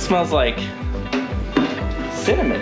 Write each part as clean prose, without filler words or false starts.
smells like cinnamon.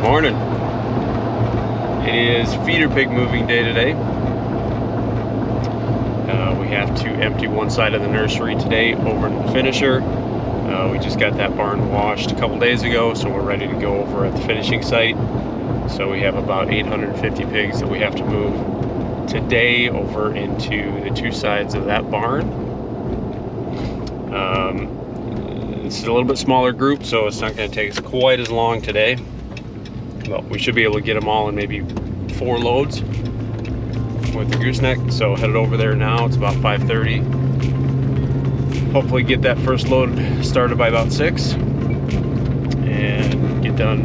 Morning. It is feeder pig moving day today. We have to empty one side of the nursery today over to the finisher. We just got that barn washed a couple days ago, so we're ready to go over at the finishing site. So we have about 850 pigs that we have to move today over into the two sides of that barn. It's a little bit smaller group, so it's not going to take us quite as long today. But we should be able to get them all in maybe 4 loads with the gooseneck. So headed over there now. It's about 5:30. Hopefully get that first load started by about 6 and get done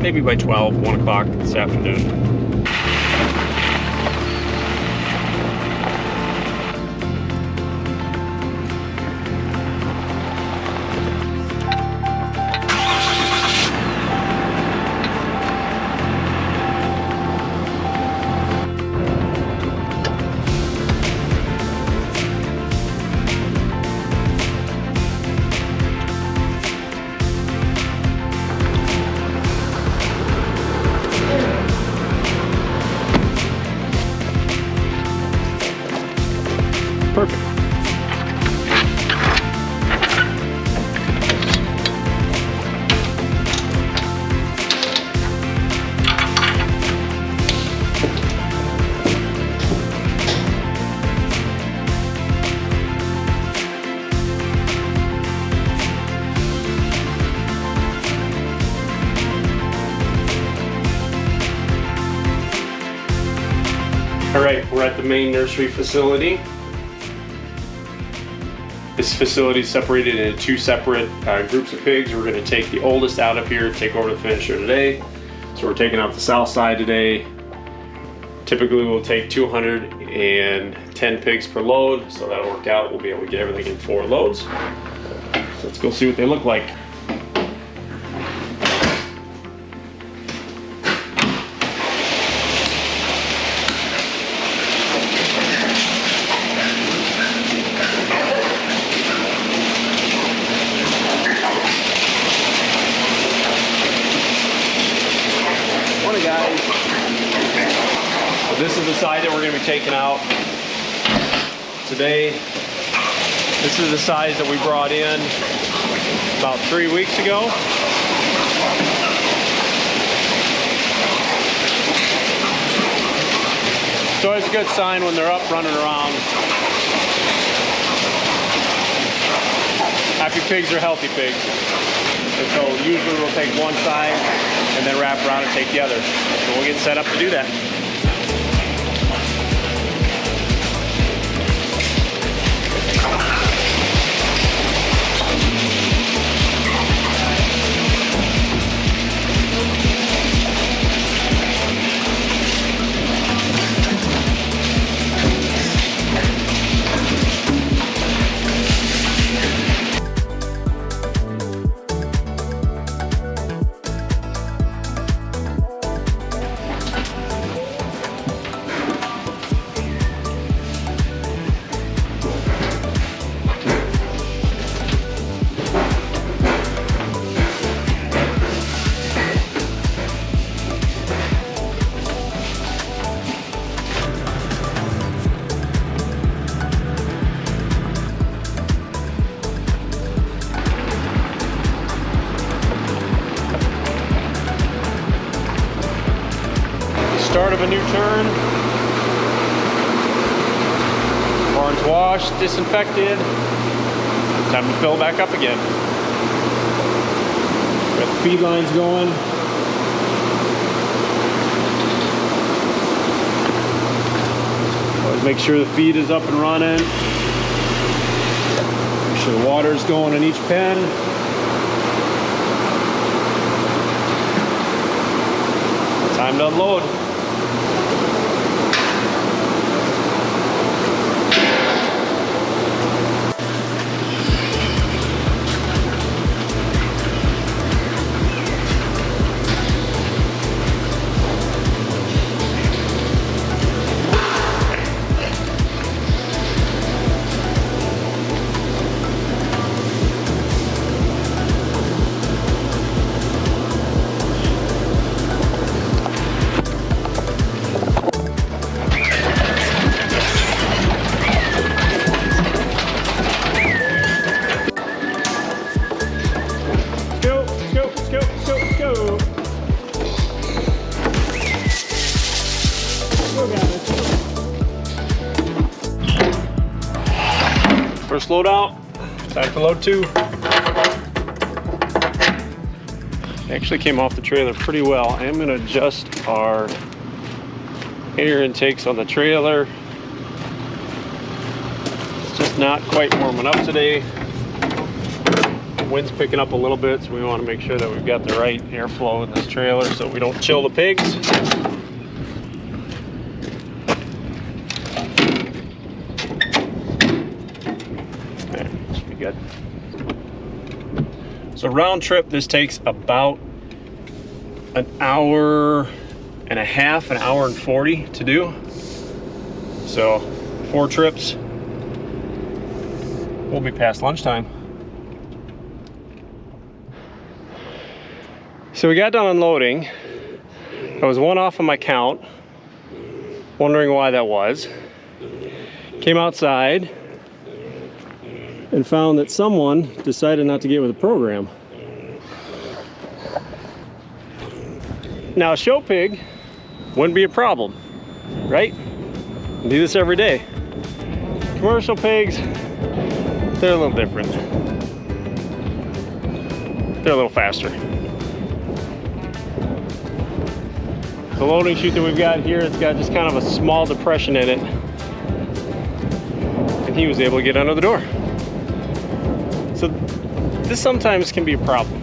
maybe by 12, 1 o'clock this afternoon. Perfect. All right, we're at the main nursery facility. This facility is separated into 2 separate groups of pigs. We're going to take the oldest out of here, take over the finisher today. So we're taking out the south side today. Typically we'll take 210 pigs per load, so that'll work out. We'll be able to get everything in 4 loads. So let's go see what they look like. This is the side that we're going to be taking out today. This is the size that we brought in about 3 weeks ago. So it's a good sign when they're up running around. Happy pigs are healthy pigs. And so usually we'll take one side and then wrap around and take the other. So we'll get set up to do that. Start of a new turn. Barn's washed, disinfected. Time to fill back up again. Got the feed lines going. Make sure the feed is up and running. Make sure the water is going in each pen. Time to unload. First load out, time for load 2. Actually came off the trailer pretty well. I am gonna adjust our air intakes on the trailer. It's just not quite warm enough today. The wind's picking up a little bit, so we wanna make sure that we've got the right airflow in this trailer so we don't chill the pigs. Good. So round trip, this takes about an hour and a half, an hour and 40 to do. So 4 trips, we'll be past lunchtime. So we got done unloading. I was 1 off on my count, wondering why that was. Came outside and found that someone decided not to get with the program. Now a show pig wouldn't be a problem, right? We do this every day. Commercial pigs, they're a little different. They're a little faster. The loading chute that we've got here, it's got just kind of a small depression in it. And he was able to get under the door. So this sometimes can be a problem.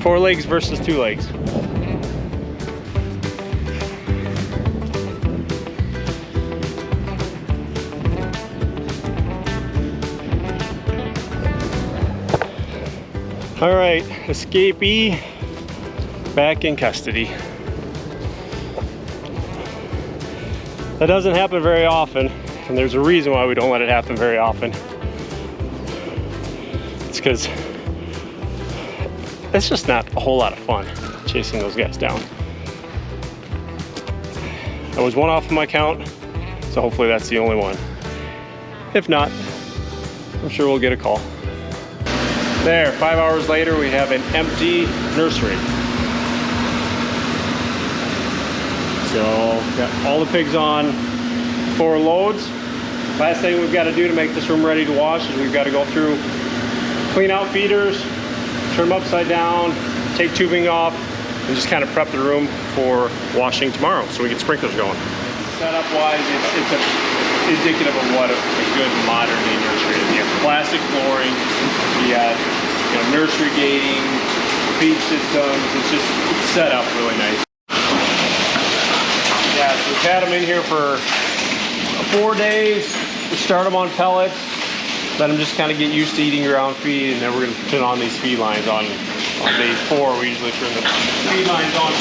4 legs versus 2 legs. All right, escapee back in custody. That doesn't happen very often. And there's a reason why we don't let it happen very often. It's because it's just not a whole lot of fun chasing those guys down. I was 1 off of my count, so hopefully that's the only one. If not, I'm sure we'll get a call. There, 5 hours later, we have an empty nursery. So, got all the pigs on 4 loads. Last thing we've got to do to make this room ready to wash is we've got to go through, clean out feeders, turn them upside down, take tubing off, and just kind of prep the room for washing tomorrow so we get sprinklers going. Setup wise, it's indicative of what a good modern day nursery is. You have plastic flooring, you have nursery gating, feed systems. It's set up really nice. Yeah, so we've had them in here for 4 days. We start them on pellets, let them just kind of get used to eating ground feed, and then we're going to turn on these feed lines on day 4. We usually turn the feed lines on.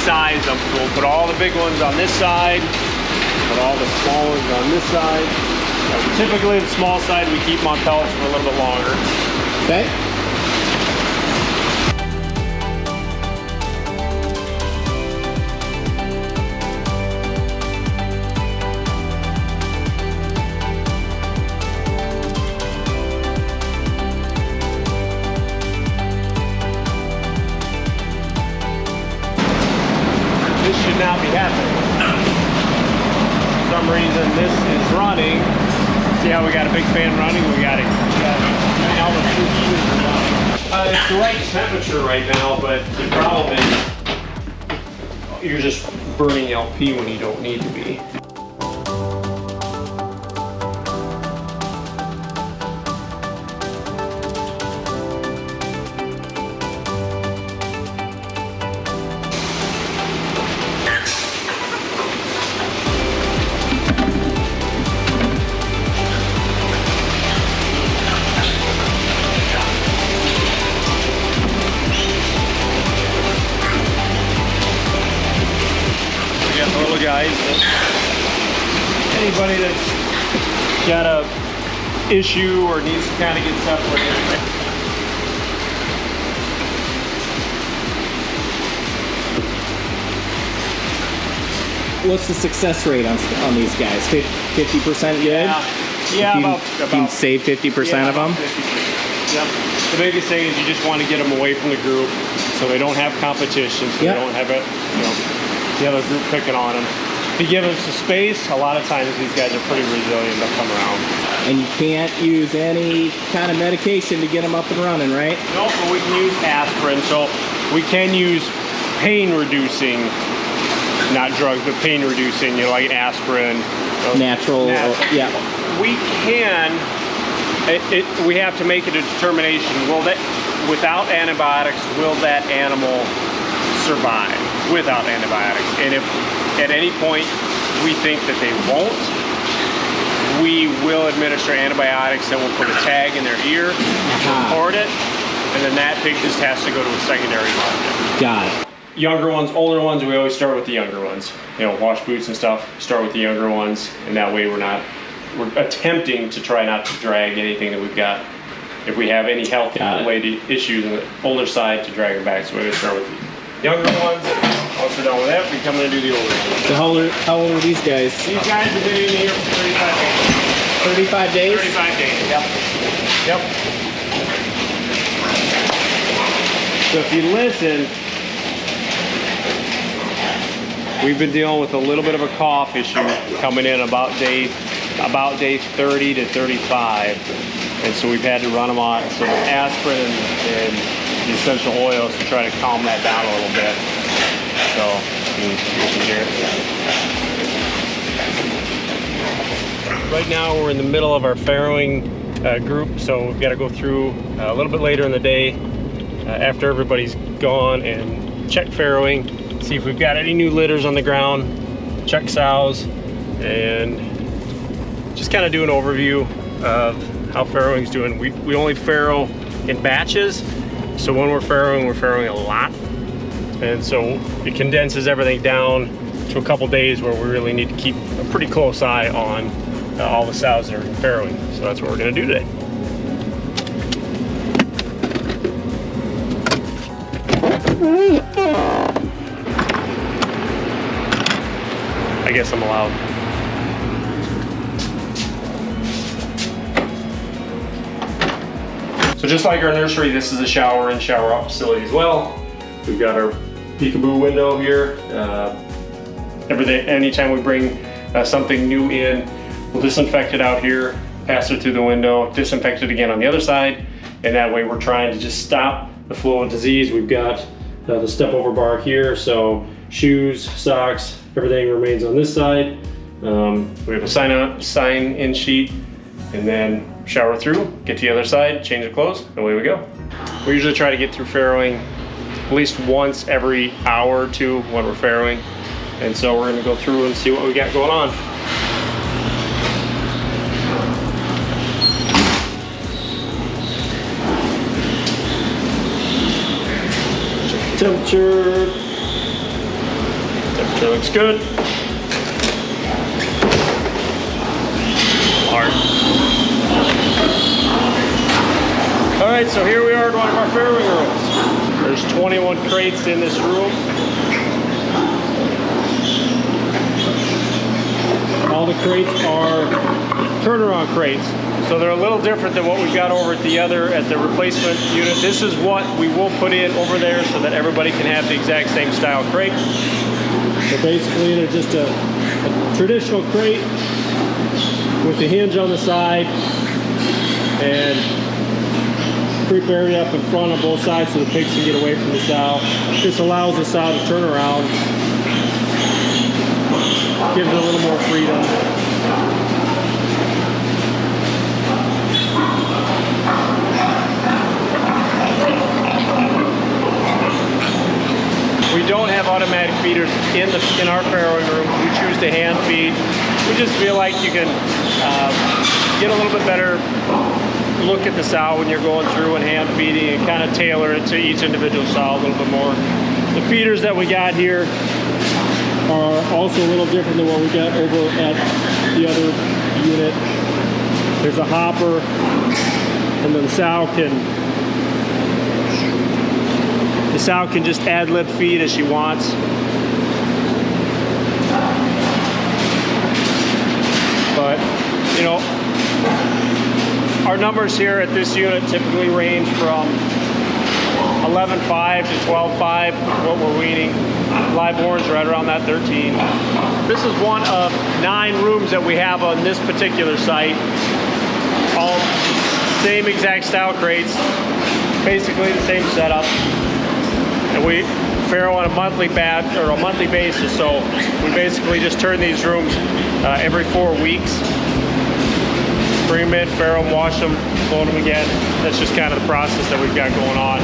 Size them. So we'll put all the big ones on this side, put all the small ones on this side. Typically the small side we keep them on pellets for a little bit longer. Okay. not be happening. For some reason this is running. See how we got a big fan running? We got it. Right now the two heaters are running. It's the right temperature right now, but the problem is you're just burning LP when you don't need to be. Guys, anybody that's got a issue or needs to kind of get separated. What's the success rate on these guys? 50% good? Yeah, you can save 50% of them? 50%. Yep. The biggest thing is you just want to get them away from the group so they don't have competition, so they don't have it, the other group picking on them. If you give them some space, a lot of times these guys are pretty resilient. They'll come around. And you can't use any kind of medication to get them up and running, right? No, but we can use aspirin. So we can use pain reducing, not drugs, but pain reducing, like aspirin. Natural. Yeah. We can, we have to make it a determination. Will that, without antibiotics, will that animal survive without antibiotics? And if at any point we think that they won't, we will administer antibiotics, and we'll put a tag in their ear to record it, and then that pig just has to go to a secondary market. Got it. Younger ones, older ones, we always start with the younger ones. Wash boots and stuff, start with the younger ones, and that way we're attempting to try not to drag anything that we've got. If we have any health-related issues on the older side, to drag them back, so we're going to start with the younger ones. Once we're done with that, we come in and do the older ones. So how old are these guys? These guys have been in here for 35 days. 35 days? 35 days, yep. Yep. So if you listen, we've been dealing with a little bit of a cough issue coming in about day 30 to 35. And so we've had to run them on some aspirin and the essential oils to try to calm that down a little bit. So you can hear it. Right now we're in the middle of our farrowing group, so we've got to go through a little bit later in the day after everybody's gone and check farrowing, see if we've got any new litters on the ground, check sows, and just kind of do an overview of how farrowing's doing. We only farrow in batches, so when we're farrowing a lot, and so it condenses everything down to a couple days where we really need to keep a pretty close eye on all the sows that are farrowing. So that's what we're going to do today. I guess I'm allowed. So just like our nursery, this is a shower and shower out facility as well. We've got our peekaboo window here. Anytime we bring something new in, we'll disinfect it out here, pass it through the window, disinfect it again on the other side, and that way we're trying to just stop the flow of disease. We've got the step over bar here, so shoes, socks, everything remains on this side. We have a sign in sheet, and then shower through, get to the other side, change the clothes, and away we go. We usually try to get through farrowing at least once every hour or two when we're farrowing. And so we're gonna go through and see what we got going on. Temperature looks good. Hard. All right, so here we are at one of our farrowing rooms. There's 21 crates in this room. All the crates are turnaround crates. So they're a little different than what we've got over at the replacement unit. This is what we will put in over there so that everybody can have the exact same style crate. So basically they're just a traditional crate with the hinge on the side and creep area up in front on both sides so the pigs can get away from the sow. This allows the sow to turn around, gives it a little more freedom. We don't have automatic feeders in our farrowing room. We choose to hand feed. We just feel like you can get a little bit better look at the sow when you're going through and hand feeding and kind of tailor it to each individual sow a little bit more. The feeders that we got here are also a little different than what we got over at the other unit. There's a hopper, and then the sow can just ad-lib feed as she wants. But, you know, our numbers here at this unit typically range from 11.5 to 12.5, what we're weaning. Live borns right around that 13. This is one of 9 rooms that we have on this particular site. All same exact style crates, basically the same setup. And we farrow on a monthly basis, so we basically just turn these rooms every 4 weeks. Bring them in, farrow them, wash them, load them again. That's just kind of the process that we've got going on.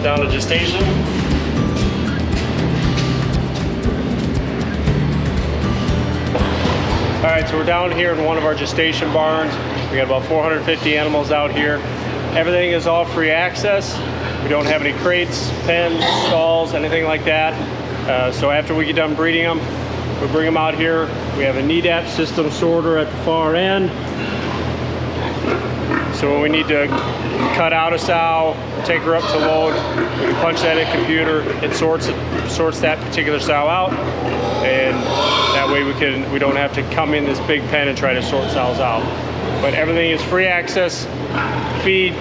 Down to gestation. All right, so we're down here in one of our gestation barns. We got about 450 animals out here. Everything is all free access. We don't have any crates, pens, stalls, anything like that. So after we get done breeding them, we bring them out here. We have a NEDAP system sorter at the far end. So when we need to cut out a sow, take her up to load, we can punch that in a computer. It sorts that particular sow out, and that way we don't have to come in this big pen and try to sort sows out. But everything is free access feed,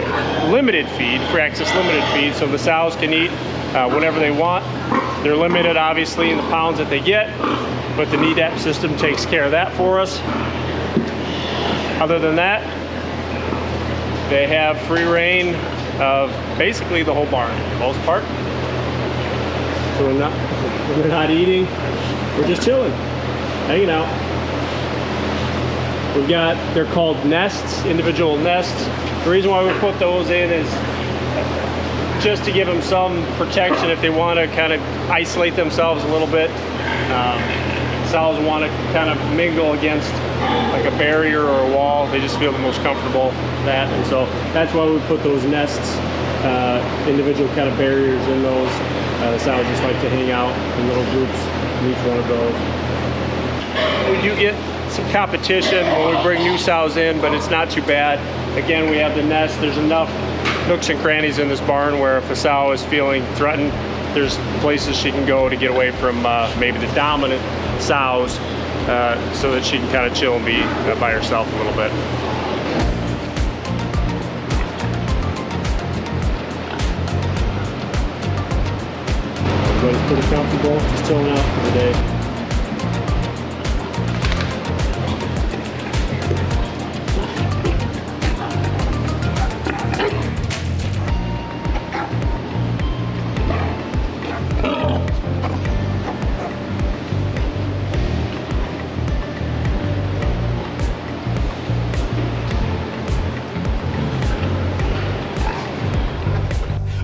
limited feed, free access limited feed, so the sows can eat whatever they want. They're limited obviously in the pounds that they get, but the NEDAP system takes care of that for us. Other than that, they have free reign of basically the whole barn, for the most part. So when they're not eating, we're just chilling, hanging out. We've got, they're called nests, individual nests. The reason why we put those in is just to give them some protection if they want to kind of isolate themselves a little bit. Sows want to kind of mingle against like a barrier or a wall. They just feel the most comfortable that, and so that's why we put those nests, individual kind of barriers in those. The sows just like to hang out in little groups in each one of those. We do get some competition when we bring new sows in, but it's not too bad. Again, we have the nest. There's enough nooks and crannies in this barn where if a sow is feeling threatened, there's places she can go to get away from maybe the dominant sows, so that she can kind of chill and be by herself a little bit. Everybody's pretty comfortable, just chilling out for the day.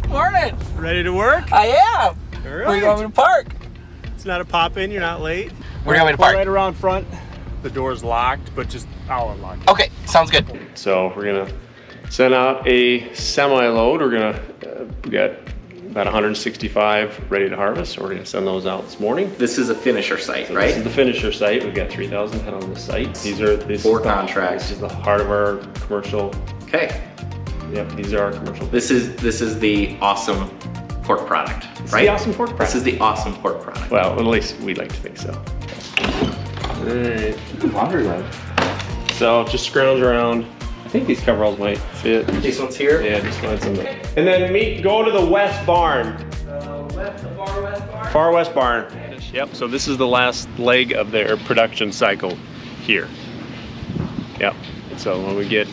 Morning. Ready to work? I am. All Where right. you want me to park? It's not a pop-in, you're not late. Where do you want me to park? Right around front. The door's locked, but just I'll unlock it. Okay, sounds good. So we're gonna send out a semi-load. We're gonna we got about 165 ready to harvest. So we're gonna send those out this morning. This is a finisher site, So right? This is the finisher site. We've got 3,000 head on the site. This 4 is the- contracts. This is the heart of our commercial. Okay. Yep, these are our commercial. This is the awesome pork product, It's right? the awesome pork product. This is the awesome pork product. Well, at least we like to think so. All right. Laundry load. So just scrounge around. I think these coveralls might fit. These ones here? Yeah, just find some. And then go to the west barn. The far west barn? Far west barn. Yep, so this is the last leg of their production cycle here. Yep, so when we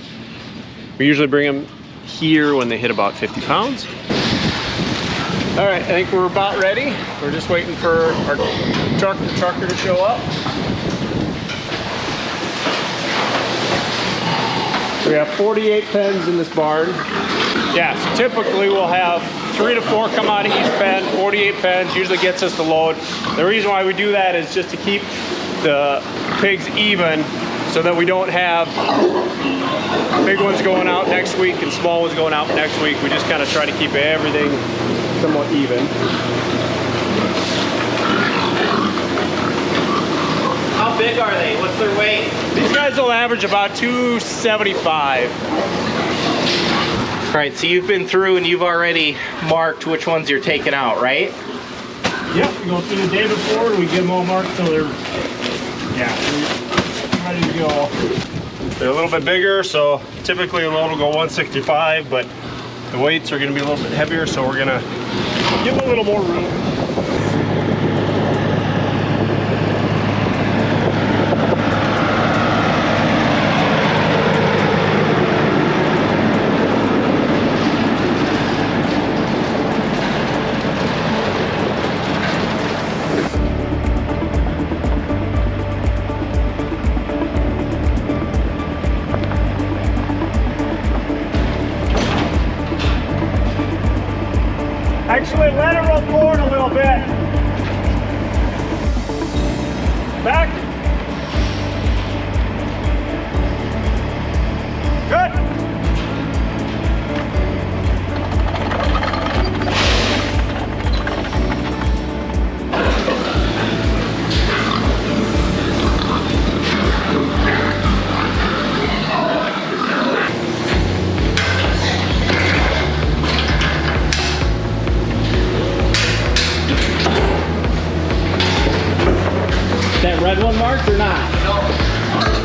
usually bring them here when they hit about 50 pounds. All right, I think we're about ready. We're just waiting for our trucker to show up. We have 48 pens in this barn. Yeah, so typically we'll have 3 to 4 come out of each pen. 48 pens usually gets us the load. The reason why we do that is just to keep the pigs even so that we don't have big ones going out next week and small ones going out next week. We just kind of try to keep everything somewhat even. How big are they? What's their weight? These guys will average about 275. All right, so you've been through and you've already marked which ones you're taking out, right? Yep, we go through the day before and we get them all marked so they're ready to go. They're a little bit bigger, so typically a load will go 165, but the weights are going to be a little bit heavier, so we're going to give them a little more room. Actually, let it roll forward a little bit. Back. Good. That red one marked or not?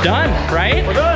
Done, right? We're done.